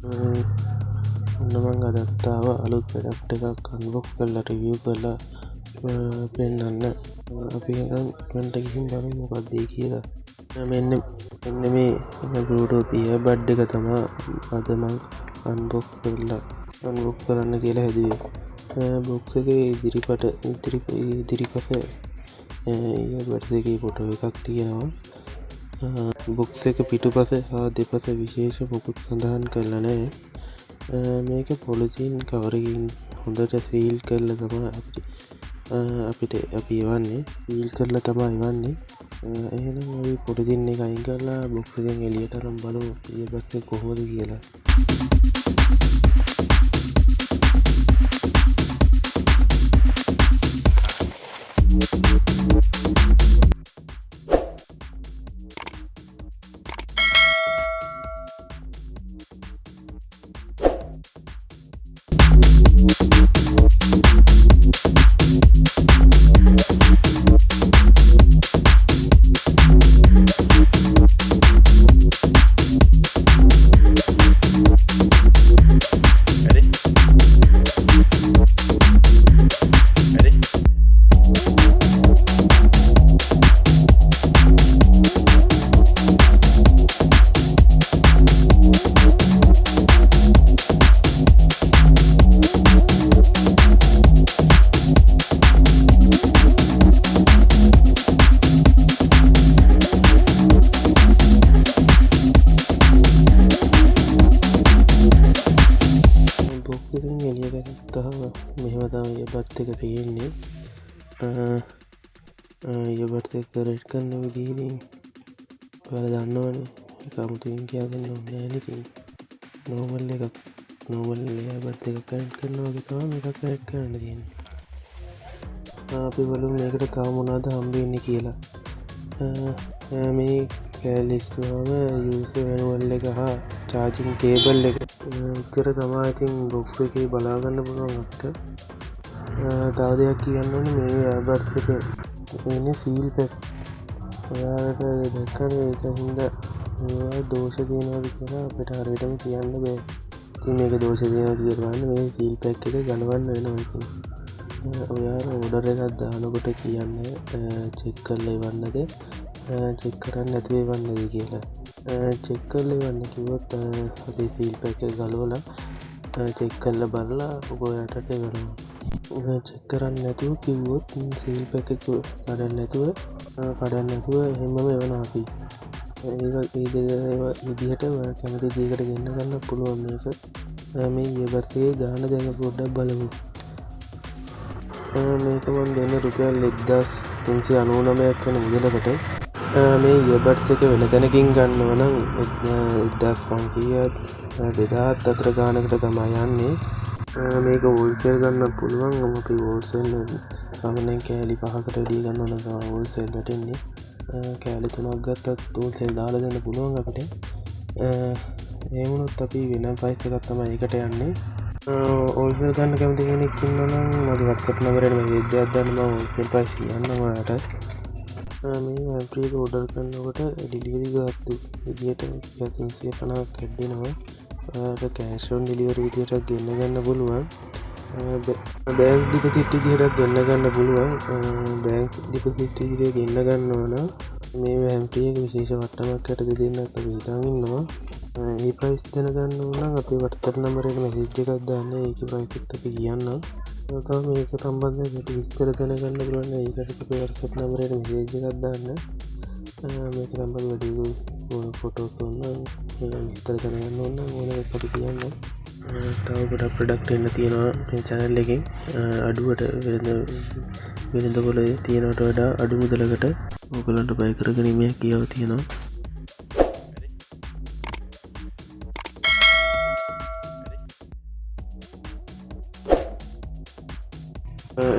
ඔන්න මං අදත් ආවා අලුත් ප්‍රොඩක්ට් එකක් අන්බොක්ස් කරලා රිවිව් කරලා පෙන්නන්න. අපි ඉවෙන්ට් එකට ගිහින් බලමු මොකක්ද කියලා. මෙන්න මේ Bluetooth earbud එක තමයි අද මං අන්බොක්ස් කරන්න කියලා හැදුවේ. බොක්ස් එකේ ඉදිරිපස earbud එකේ ෆොටෝ එකක් තියෙනවා. බොක්ස් එක පිටුපස හා දෙපස විශේෂ මොකුත් සඳහන් කරලා නැහැ. මේක පොලිතින් කවරකින් හොඳට සීල් කරලා තමයි අපි එවන්නේ. සීල් කරලා තමයි එවන්නේ. එහෙනම් අපි පොලිතින් එක අයින් කරලා බොක්ස් එකෙන් එළියට අරන් බලමු earbud එක කොහොමද කියලා. එළියට ගත්තාම මෙහෙම තමයි earbud එක තියෙන්නේ. earbud එක කනෙක්ට් කරන විදිහ ඉතින් ඔයාලා දන්නවනේ. ඒක 아무තෙන් කියලා දෙන්න ඕනේ නැහැ නේ. ඉතින් normal earbud එක කනෙක්ට් කරනවා වගේ තමයි මේක කනෙක්ට් කරන්න තියෙන්නේ. අපි බලමු මේකට තව මොනවද හම්බ වෙන්නේ කියලා. මේ කෑලි ඉස්සුවාම user manual එක හා charging cable එක ඉතර තමයි. ඉතින් බොක්ස් එකේ බලා ගන්න පුළුවන් අපිට. තව දෙයක් කියන්න ඕනේ මේ earbuds එක ඉන්නේ සීල් පැක්. ඔයාලට දැක්කනේ ඒක හින්දා මේවා දෝෂ තියෙනවද කියලා අපිට හරියටම කියන්න බෑ. ඉතින් මේක දෝෂ තියෙනවද කියලා බලන්න මේ සීල් පැක් එක ගලවන්න වෙනවා. ඉතින් ඔයාලා ඕඩර් එකක් දානකොට කියන්නේ චෙක් කරලා එවන්නද චෙක් කරන්න නැතුව එවන්නද කියලා. චෙක් කරලා එවන්න කිව්වොත් අපි සීල් පැක් එක ගලවලා චෙක් කරලා බලලා ඔයාලට එවනවා. චෙක් කරන්න නැතුව කිව්වොත් සීල් පැක් එක කඩන්න නැතුව එහෙමම එවනවා අපි. ඒක විදිහට කැමති දෙයකට ගෙන්න ගන්න පුළුවන් මේක. මේ earbud එකේ ගාන දැන් පොඩ්ඩක් බලමු. මේක මම දෙන්නේ රුපියල් 1399ක් වෙන මුදලකට. මේ earbud එක වෙන තැනකින් ගන්නවා නම් 1500 2000 අතර ගානකට තමයි යන්නේ. මේක හෝල්සේල් ගන්න පුළුවන්. අපි හෝල්සේල් සාමාන්‍යයෙන් කෑලි 5කට වැඩි ගන්නවා නම් හෝල්සේල් වලට එන්නේ. කෑලි 3ක් ගත්තත් හෝල්සේල් දාලා දෙන්න පුළුවන් අපිට. ඒ වුණොත් අපි වෙන ප්‍රයිස් එකක් තමයි ඒකට යන්නේ. හෝල්සේල් ගන්න කැමති කෙනෙක් ඉන්නවා නම් මගේ WhatsApp නම්බරයට මෙසේජ් එකක් දාන්න. මම හෝල්සේල් ප්‍රයිස් කියන්නම් ඔයාලට. මේ ඇප්‍රි එක ඕඩර් කරනකොට ඩෙලිවරි ගාස්තු විදියට 350ක් ඇඩ් වෙනවා. ඔයාලට කෑෂ් ඔන් ඩෙලිවරි විදියට ගෙන්න ගන්න පුළුවන්. බෑන්ක් ඩිපොසිට් විදියට ගෙන්න ගන්න පුළුවන්. බෑන්ක් ඩිපොසිට් විදියට ගෙන්න ගන්නවා නම් මේ ඇප්‍රි එක විශේෂ වට්ටමක් යටතේ දෙන්නත් අපි හිතන් ඉන්නවා. මේ ප්‍රයිස් දැනගන්න ඕන නම් අපේ WhatsApp නම්බරයට මෙසේජ් එකක් දාන්න. ඒකේ ප්‍රයිස් එකත් අපි කියන්නම්. තව මේක සම්බන්ධයෙන් වැඩි විස්තර දැනගන්න පුළුවන්. ඒකට අපේ WhatsApp නම්බරයට මෙසේජ් එකක් දාන්න. මේක සම්බන්ධ වැඩි ෆොටෝස් ඕන විස්තර දැනගන්න ඕන ඕන එකක් අපි කියන්නම්. තව ගොඩක් ප්‍රොඩක්ට් එන්න තියෙනවා මේ channel එකෙන්. අඩුවට වෙළඳපොළ තියෙනවට වඩා අඩු මුදලකට ඔයගලන්ට බය කරගැනීමේ හැකියාව තියෙනවා.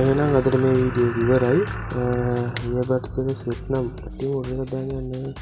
එහෙනම් අදට මේ වීඩියෝ ඉවරයි. earbud එක සෙට් නම් ටික මොකද දාගන්නේ